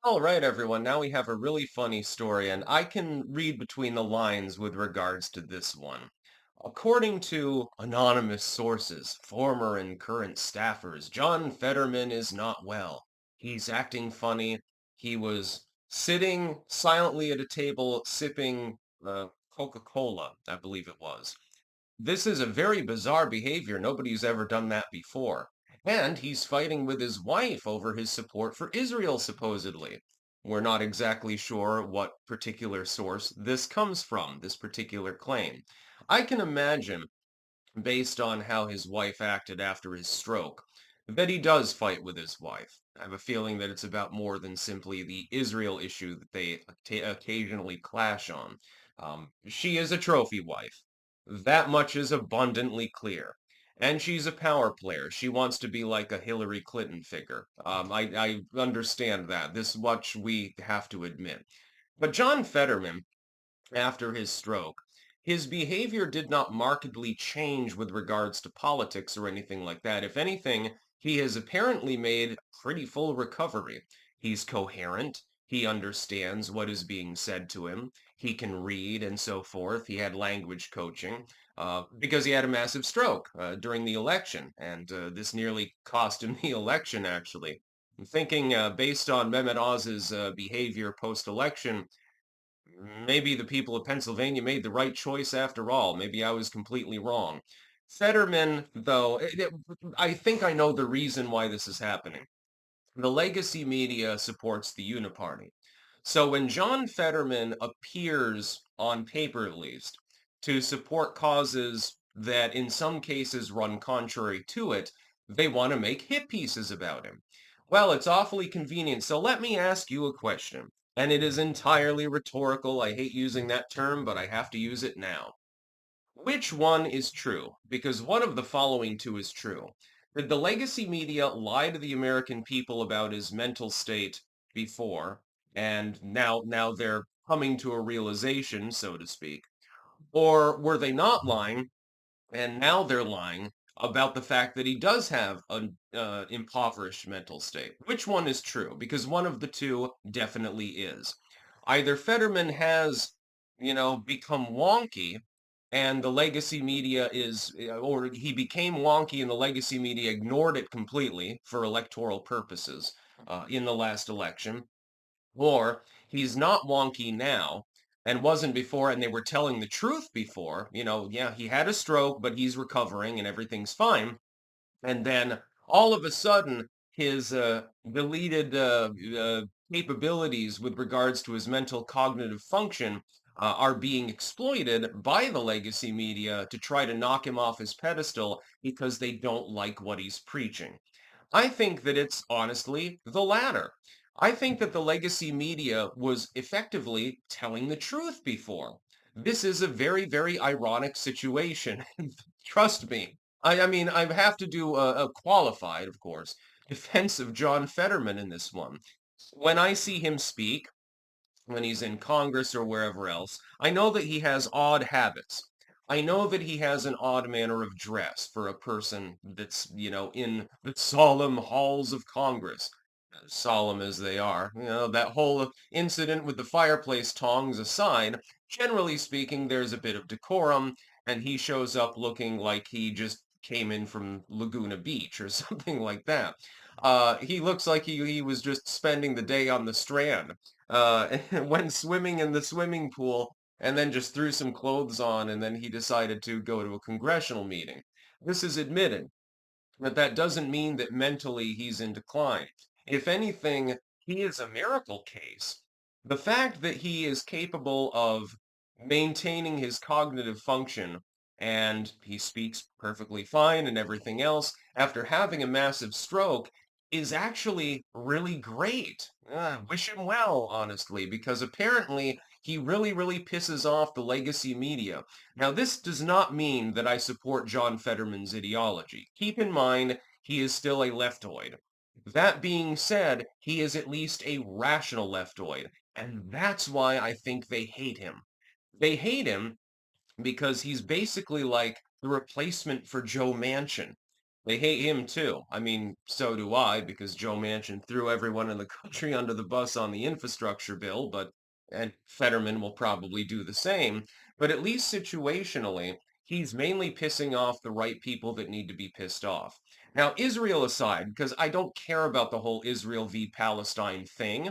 All right, everyone. Now we have a really funny story, and I can read between the lines with regards to this one. According to anonymous sources, former and current staffers, John Fetterman is not well. He's acting funny. He was sitting silently at a table sipping Coca-Cola, I believe it was. This is a very bizarre behavior. Nobody's ever done that before. And he's fighting with his wife over his support for Israel, supposedly. We're not exactly sure what particular source this comes from, this particular claim. I can imagine, based on how his wife acted after his stroke, that he does fight with his wife. I have a feeling that it's about more than simply the Israel issue that they occasionally clash on. She is a trophy wife. That much is abundantly clear. And she's a power player. She wants to be like a Hillary Clinton figure. I understand that. This much we have to admit. But John Fetterman, after his stroke, his behavior did not markedly change with regards to politics or anything like that. If anything, he has apparently made pretty full recovery. He's coherent. He understands what is being said to him. He can read and so forth. He had language coaching because he had a massive stroke during the election, and this nearly cost him the election, actually. I'm thinking, based on Mehmet Oz's behavior post-election, maybe the people of Pennsylvania made the right choice after all. Maybe I was completely wrong. Fetterman, though, I think I know the reason why this is happening. The legacy media supports the Uniparty. So when John Fetterman appears, on paper at least, to support causes that in some cases run contrary to it, they want to make hit pieces about him. Well, it's awfully convenient. So let me ask you a question. And it is entirely rhetorical. I hate using that term, but I have to use it now. Which one is true? Because one of the following two is true. Did the legacy media lie to the American people about his mental state before, and now they're coming to a realization, so to speak? Or were they not lying, and now they're lying about the fact that he does have an impoverished mental state? Which one is true? Because one of the two definitely is. Either Fetterman has, become wonky, and the legacy media is, or he became wonky and the legacy media ignored it completely for electoral purposes in the last election, or he's not wonky now and wasn't before, and they were telling the truth before. Yeah, he had a stroke, but he's recovering and everything's fine. And then all of a sudden, his deleted capabilities with regards to his mental cognitive function are being exploited by the legacy media to try to knock him off his pedestal because they don't like what he's preaching. I think that it's honestly the latter. I think that the legacy media was effectively telling the truth before. This is a very, very ironic situation. Trust me. I mean, I have to do a qualified, of course, defense of John Fetterman in this one. When I see him speak, when he's in Congress or wherever else, I know that he has odd habits. I know that he has an odd manner of dress for a person that's, in the solemn halls of Congress, solemn as they are. That whole incident with the fireplace tongs aside, generally speaking, there's a bit of decorum, and he shows up looking like he just came in from Laguna Beach or something like that. He looks like he was just spending the day on the Strand, went swimming in the swimming pool, and then just threw some clothes on, and then he decided to go to a congressional meeting. This is admitted, but that doesn't mean that mentally he's in decline. If anything, he is a miracle case. The fact that he is capable of maintaining his cognitive function and he speaks perfectly fine and everything else after having a massive stroke is actually really great. Wish him well, honestly, because apparently he really, really pisses off the legacy media. Now, this does not mean that I support John Fetterman's ideology. Keep in mind, he is still a leftoid. That being said, he is at least a rational leftoid, and that's why I think they hate him. They hate him because he's basically like the replacement for Joe Manchin. They hate him too. I mean, so do I, because Joe Manchin threw everyone in the country under the bus on the infrastructure bill, and Fetterman will probably do the same. But at least situationally, he's mainly pissing off the right people that need to be pissed off. Now, Israel aside, because I don't care about the whole Israel v. Palestine thing,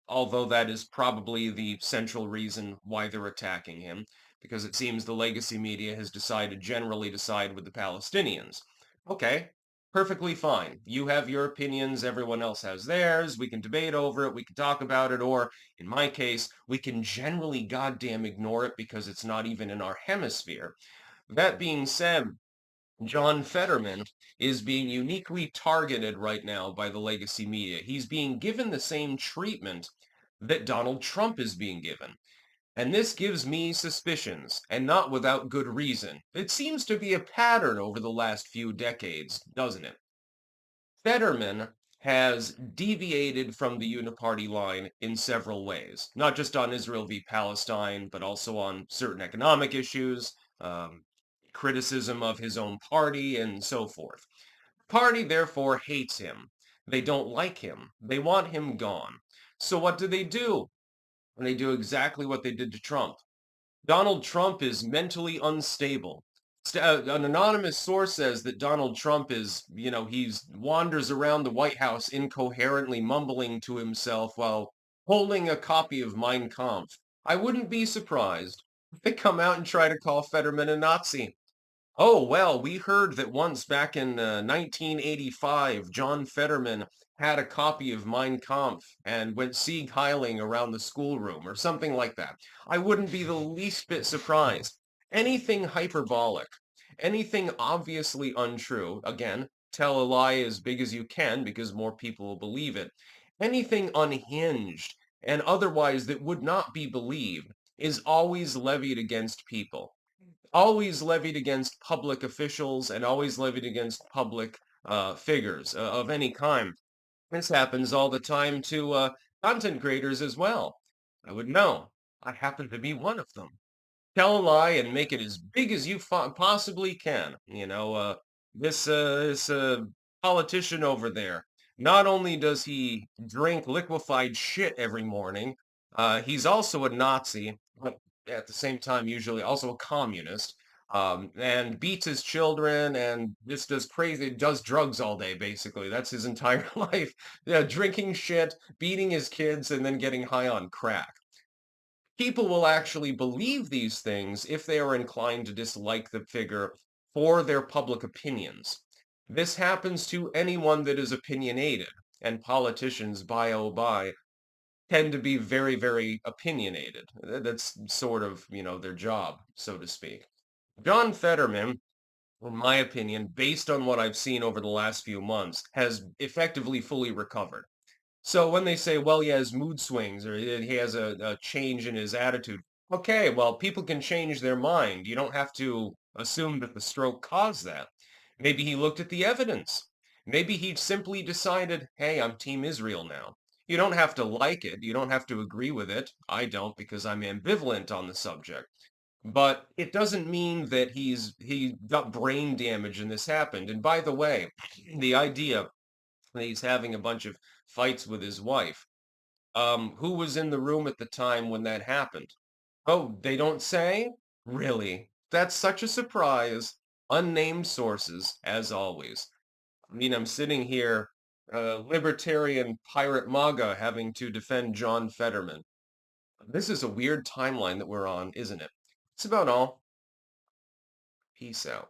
although that is probably the central reason why they're attacking him, because it seems the legacy media has decided generally to side with the Palestinians. Okay, perfectly fine. You have your opinions, everyone else has theirs. We can debate over it, we can talk about it, or in my case, we can generally goddamn ignore it because it's not even in our hemisphere. That being said, John Fetterman is being uniquely targeted right now by the legacy media. He's being given the same treatment that Donald Trump is being given. And this gives me suspicions, and not without good reason. It seems to be a pattern over the last few decades, doesn't it? Fetterman has deviated from the uniparty line in several ways, not just on Israel v. Palestine, but also on certain economic issues, um, criticism of his own party, and so forth. Party therefore hates him. They don't like him. They want him gone. So what do? And they do exactly what they did to Trump. Donald Trump is mentally unstable. An anonymous source says that Donald Trump is, he's wanders around the White House incoherently mumbling to himself while holding a copy of Mein Kampf. I wouldn't be surprised if they come out and try to call Fetterman a Nazi. Oh, well, we heard that once back in 1985, John Fetterman had a copy of Mein Kampf and went Sieg Heiling around the schoolroom or something like that. I wouldn't be the least bit surprised. Anything hyperbolic, anything obviously untrue, again, tell a lie as big as you can because more people will believe it. Anything unhinged and otherwise that would not be believed is always levied against people, always levied against public officials, and always levied against public figures of any kind. This happens all the time to content creators as well. I would know. I happen to be one of them. Tell a lie and make it as big as you possibly can. This politician over there, not only does he drink liquefied shit every morning, he's also a Nazi, but at the same time, usually also a communist, and beats his children and just does drugs all day, basically. That's his entire life. Yeah, drinking shit, beating his kids, and then getting high on crack. People will actually believe these things if they are inclined to dislike the figure for their public opinions. This happens to anyone that is opinionated, and politicians, by oh by, tend to be very, very opinionated. That's sort of, their job, so to speak. John Fetterman, in my opinion, based on what I've seen over the last few months, has effectively fully recovered. So when they say, well, he has mood swings or he has a change in his attitude, okay, well, people can change their mind. You don't have to assume that the stroke caused that. Maybe he looked at the evidence. Maybe he simply decided, hey, I'm Team Israel now. You don't have to like it. You don't have to agree with it. I don't because I'm ambivalent on the subject. But it doesn't mean that he got brain damage and this happened. And by the way, the idea that he's having a bunch of fights with his wife. Who was in the room at the time when that happened? Oh, they don't say? Really? That's such a surprise. Unnamed sources, as always. I mean, I'm sitting here, libertarian pirate MAGA having to defend John Fetterman. This is a weird timeline that we're on, isn't it? That's about all. Peace out.